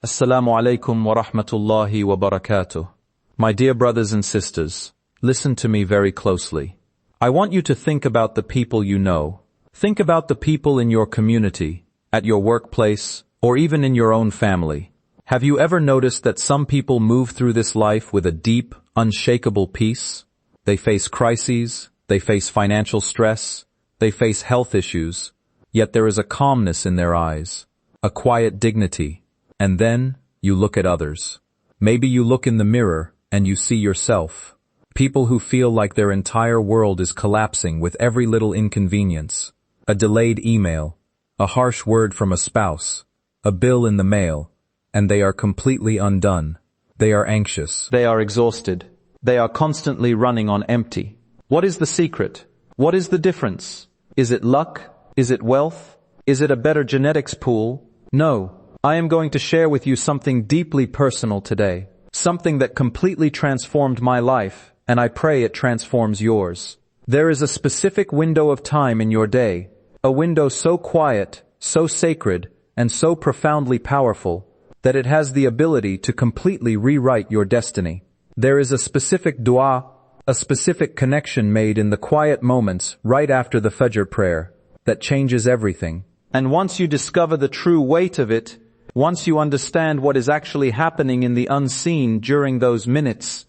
Assalamu alaikum wa rahmatullahi wa barakatuh. My dear brothers and sisters, listen to me very closely. I want you to think about the people you know. Think about the people in your community, at your workplace, or even in your own family. Have you ever noticed that some people move through this life with a deep, unshakable peace? They face crises, they face financial stress, they face health issues, yet there is a calmness in their eyes, a quiet dignity. And then, you look at others. Maybe you look in the mirror, and you see yourself. People who feel like their entire world is collapsing with every little inconvenience. A delayed email, a harsh word from a spouse, a bill in the mail, and they are completely undone. They are anxious. They are exhausted. They are constantly running on empty. What is the secret? What is the difference? Is it luck? Is it wealth? Is it a better genetics pool? No. I am going to share with you something deeply personal today, something that completely transformed my life, and I pray it transforms yours. There is a specific window of time in your day, a window so quiet, so sacred, and so profoundly powerful, that it has the ability to completely rewrite your destiny. There is a specific dua, a specific connection made in the quiet moments right after the Fajr prayer, that changes everything. And once you discover the true weight of it, once you understand what is actually happening in the unseen during those minutes,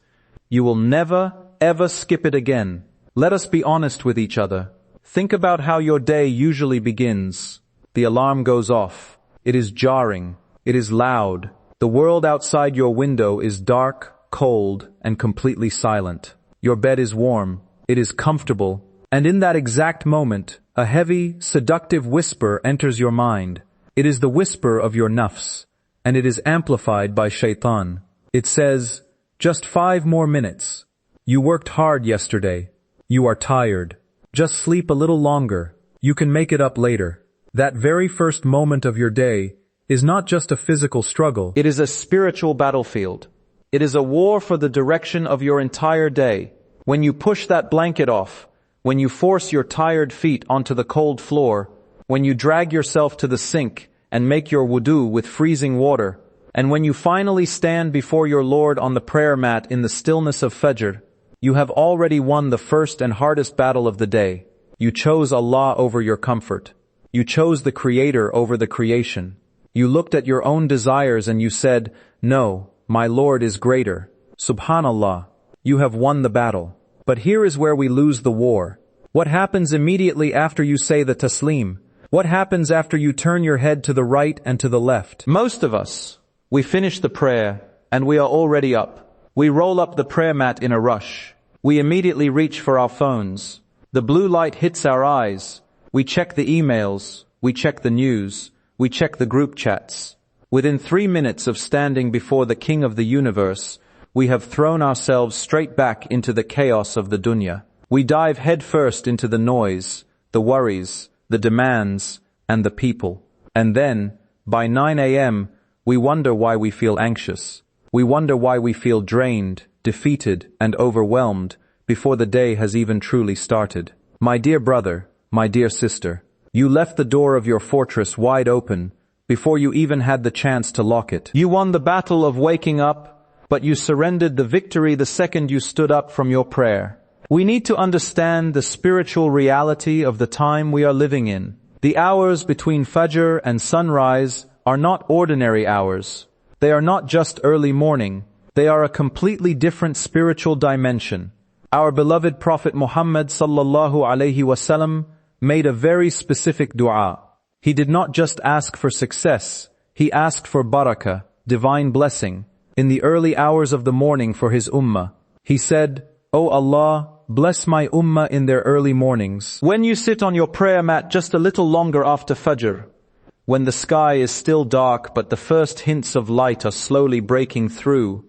you will never, ever skip it again. Let us be honest with each other. Think about how your day usually begins. The alarm goes off. It is jarring. It is loud. The world outside your window is dark, cold, and completely silent. Your bed is warm. It is comfortable. And in that exact moment, a heavy, seductive whisper enters your mind. It is the whisper of your nafs, and it is amplified by shaitan. It says, just 5 more minutes. You worked hard yesterday. You are tired. Just sleep a little longer. You can make it up later. That very first moment of your day is not just a physical struggle. It is a spiritual battlefield. It is a war for the direction of your entire day. When you push that blanket off, when you force your tired feet onto the cold floor, when you drag yourself to the sink and make your wudu with freezing water, and when you finally stand before your Lord on the prayer mat in the stillness of Fajr, you have already won the first and hardest battle of the day. You chose Allah over your comfort. You chose the Creator over the creation. You looked at your own desires and you said, no, my Lord is greater. Subhanallah, you have won the battle. But here is where we lose the war. What happens immediately after you say the taslim? What happens after you turn your head to the right and to the left? Most of us, we finish the prayer and we are already up. We roll up the prayer mat in a rush. We immediately reach for our phones. The blue light hits our eyes. We check the emails. We check the news. We check the group chats. Within 3 minutes of standing before the King of the universe, we have thrown ourselves straight back into the chaos of the dunya. We dive headfirst into the noise, the worries, the demands, and the people. And then, by 9 a.m., we wonder why we feel anxious. We wonder why we feel drained, defeated, and overwhelmed before the day has even truly started. My dear brother, my dear sister, you left the door of your fortress wide open before you even had the chance to lock it. You won the battle of waking up, but you surrendered the victory the second you stood up from your prayer. We need to understand the spiritual reality of the time we are living in. The hours between Fajr and sunrise are not ordinary hours. They are not just early morning. They are a completely different spiritual dimension. Our beloved Prophet Muhammad sallallahu alaihi wasallam made a very specific dua. He did not just ask for success. He asked for barakah, divine blessing, in the early hours of the morning for his ummah. He said, "O Allah, bless my ummah in their early mornings." When you sit on your prayer mat just a little longer after Fajr, when the sky is still dark but the first hints of light are slowly breaking through,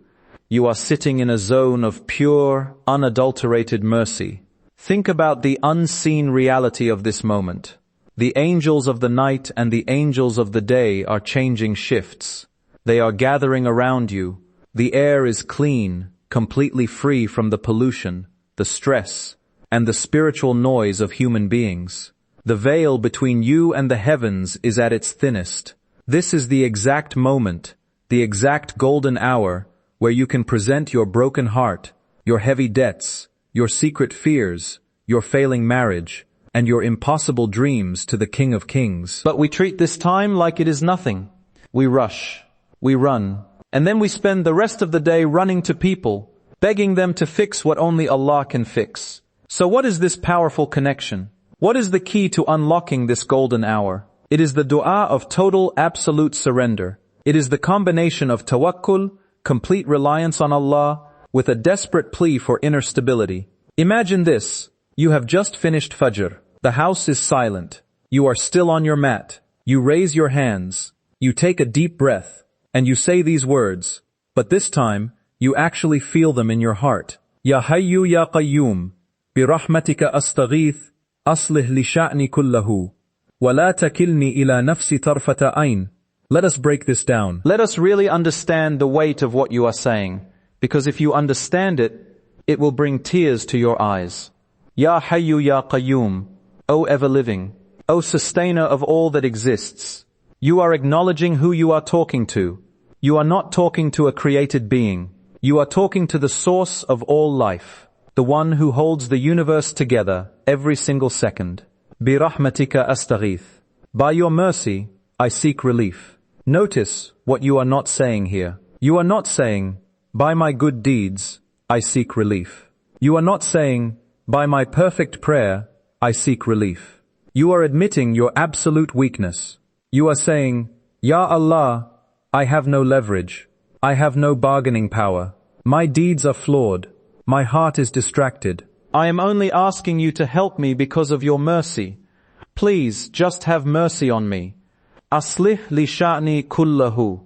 you are sitting in a zone of pure, unadulterated mercy. Think about the unseen reality of this moment. The angels of the night and the angels of the day are changing shifts. They are gathering around you. The air is clean, completely free from the pollution, the stress, and the spiritual noise of human beings. The veil between you and the heavens is at its thinnest. This is the exact moment, the exact golden hour where you can present your broken heart, your heavy debts, your secret fears, your failing marriage, and your impossible dreams to the King of Kings. But we treat this time like it is nothing. We rush, we run, and then we spend the rest of the day running to people, begging them to fix what only Allah can fix. So what is this powerful connection? What is the key to unlocking this golden hour? It is the dua of total absolute surrender. It is the combination of tawakkul, complete reliance on Allah, with a desperate plea for inner stability. Imagine this. You have just finished Fajr. The house is silent. You are still on your mat. You raise your hands. You take a deep breath. And you say these words. But this time, you actually feel them in your heart. Ya Hayyu Ya Qayyum. Birahmatika astaghith. Aslih li sha'ni kullahu. Wa la takilni ila nafsi tarfata ayn. Let us break this down. Let us really understand the weight of what you are saying. Because if you understand it, it will bring tears to your eyes. Ya Hayyu Ya Qayyum, O ever-living, O sustainer of all that exists. You are acknowledging who you are talking to. You are not talking to a created being. You are talking to the source of all life, the one who holds the universe together every single second. Bi rahmatika astaghith. By your mercy, I seek relief. Notice what you are not saying here. You are not saying, by my good deeds, I seek relief. You are not saying, by my perfect prayer, I seek relief. You are admitting your absolute weakness. You are saying, Ya Allah, I have no leverage. I have no bargaining power. My deeds are flawed. My heart is distracted. I am only asking you to help me because of your mercy. Please, just have mercy on me. Aslih li sha'ni kullahu.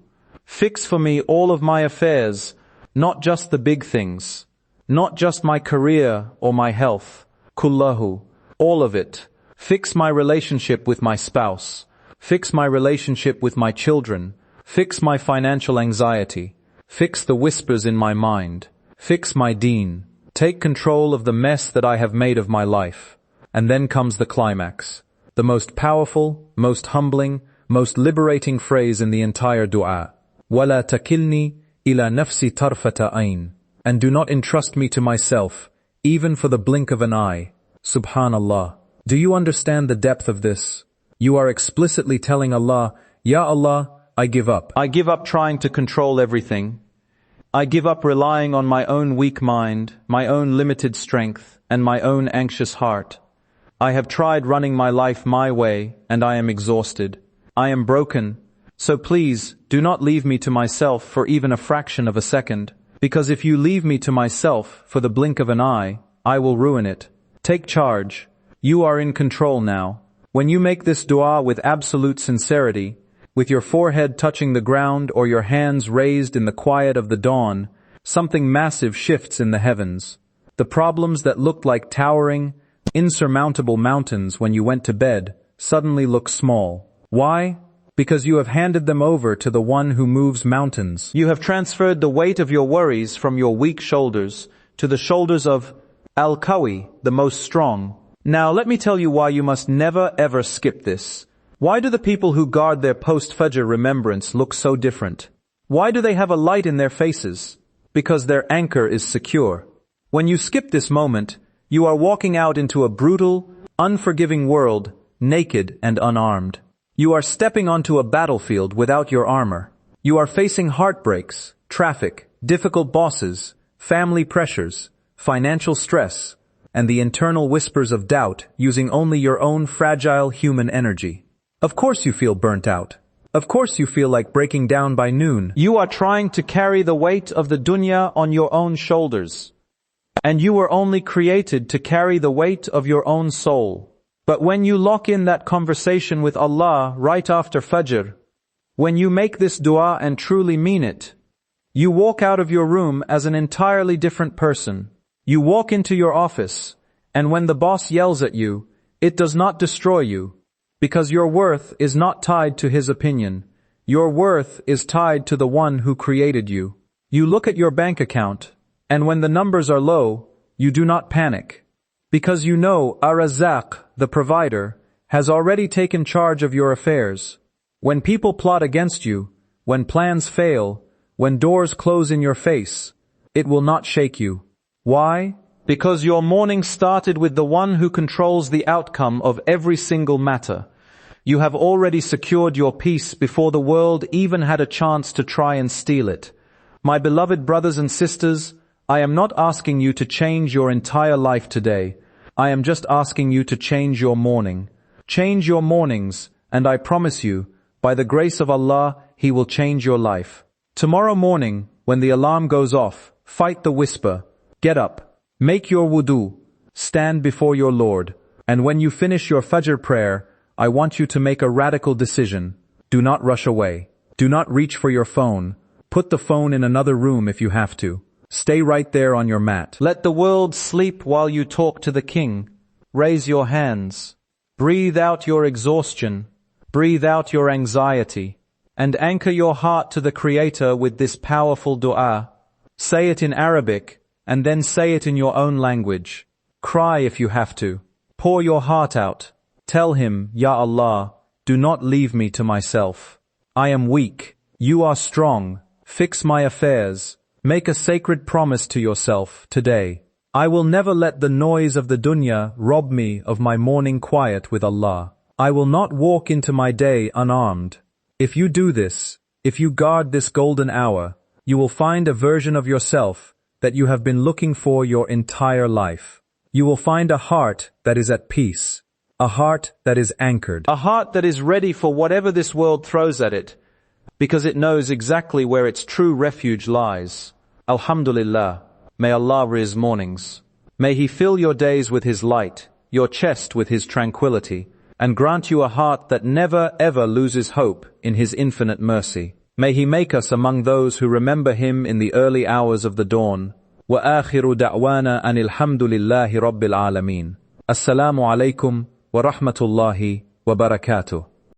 Fix for me all of my affairs, not just the big things. Not just my career or my health. Kullahu. All of it. Fix my relationship with my spouse. Fix my relationship with my children. Fix my financial anxiety. Fix the whispers in my mind. Fix my deen. Take control of the mess that I have made of my life. And then comes the climax. The most powerful, most humbling, most liberating phrase in the entire dua. وَلَا تَكِلْنِي إِلَى نَفْسِ طَرْفَةَ عَيْنٍ. And do not entrust me to myself, even for the blink of an eye. Subhanallah. Do you understand the depth of this? You are explicitly telling Allah, Ya Allah, I give up. I give up trying to control everything. I give up relying on my own weak mind, my own limited strength, and my own anxious heart. I have tried running my life my way, and I am exhausted. I am broken. So please, do not leave me to myself for even a fraction of a second. Because if you leave me to myself for the blink of an eye, I will ruin it. Take charge. You are in control now. When you make this dua with absolute sincerity, with your forehead touching the ground or your hands raised in the quiet of the dawn, something massive shifts in the heavens. The problems that looked like towering, insurmountable mountains when you went to bed suddenly look small. Why? Because you have handed them over to the one who moves mountains. You have transferred the weight of your worries from your weak shoulders to the shoulders of Al-Qawi, the most strong. Now let me tell you why you must never ever skip this. Why do the people who guard their post-Fajr remembrance look so different? Why do they have a light in their faces? Because their anchor is secure. When you skip this moment, you are walking out into a brutal, unforgiving world, naked and unarmed. You are stepping onto a battlefield without your armor. You are facing heartbreaks, traffic, difficult bosses, family pressures, financial stress, and the internal whispers of doubt using only your own fragile human energy. Of course you feel burnt out. Of course you feel like breaking down by noon. You are trying to carry the weight of the dunya on your own shoulders. And you were only created to carry the weight of your own soul. But when you lock in that conversation with Allah right after Fajr, when you make this dua and truly mean it, you walk out of your room as an entirely different person. You walk into your office, and when the boss yells at you, it does not destroy you, because your worth is not tied to his opinion. Your worth is tied to the one who created you. You look at your bank account, and when the numbers are low, you do not panic. Because you know Ar-Razzaq, the provider, has already taken charge of your affairs. When people plot against you, when plans fail, when doors close in your face, it will not shake you. Why? Because your morning started with the one who controls the outcome of every single matter. You have already secured your peace before the world even had a chance to try and steal it. My beloved brothers and sisters, I am not asking you to change your entire life today. I am just asking you to change your morning. Change your mornings, and I promise you, by the grace of Allah, He will change your life. Tomorrow morning, when the alarm goes off, fight the whisper. Get up, make your wudu, stand before your Lord, and when you finish your Fajr prayer, I want you to make a radical decision. Do not rush away. Do not reach for your phone. Put the phone in another room if you have to. Stay right there on your mat. Let the world sleep while you talk to the King. Raise your hands. Breathe out your exhaustion. Breathe out your anxiety. And anchor your heart to the Creator with this powerful dua. Say it in Arabic, and then say it in your own language. Cry if you have to. Pour your heart out. Tell Him, Ya Allah, do not leave me to myself. I am weak. You are strong. Fix my affairs. Make a sacred promise to yourself today. I will never let the noise of the dunya rob me of my morning quiet with Allah. I will not walk into my day unarmed. If you do this, if you guard this golden hour, you will find a version of yourself that you have been looking for your entire life. You will find a heart that is at peace, a heart that is anchored, a heart that is ready for whatever this world throws at it, because it knows exactly where its true refuge lies. Alhamdulillah, may Allah raise mornings. May He fill your days with His light, your chest with His tranquility, and grant you a heart that never ever loses hope in His infinite mercy. May He make us among those who remember Him in the early hours of the dawn. وآخر دعوانا أن الحمد لله رب العالمين. السلام عليكم ورحمة الله وبركاته.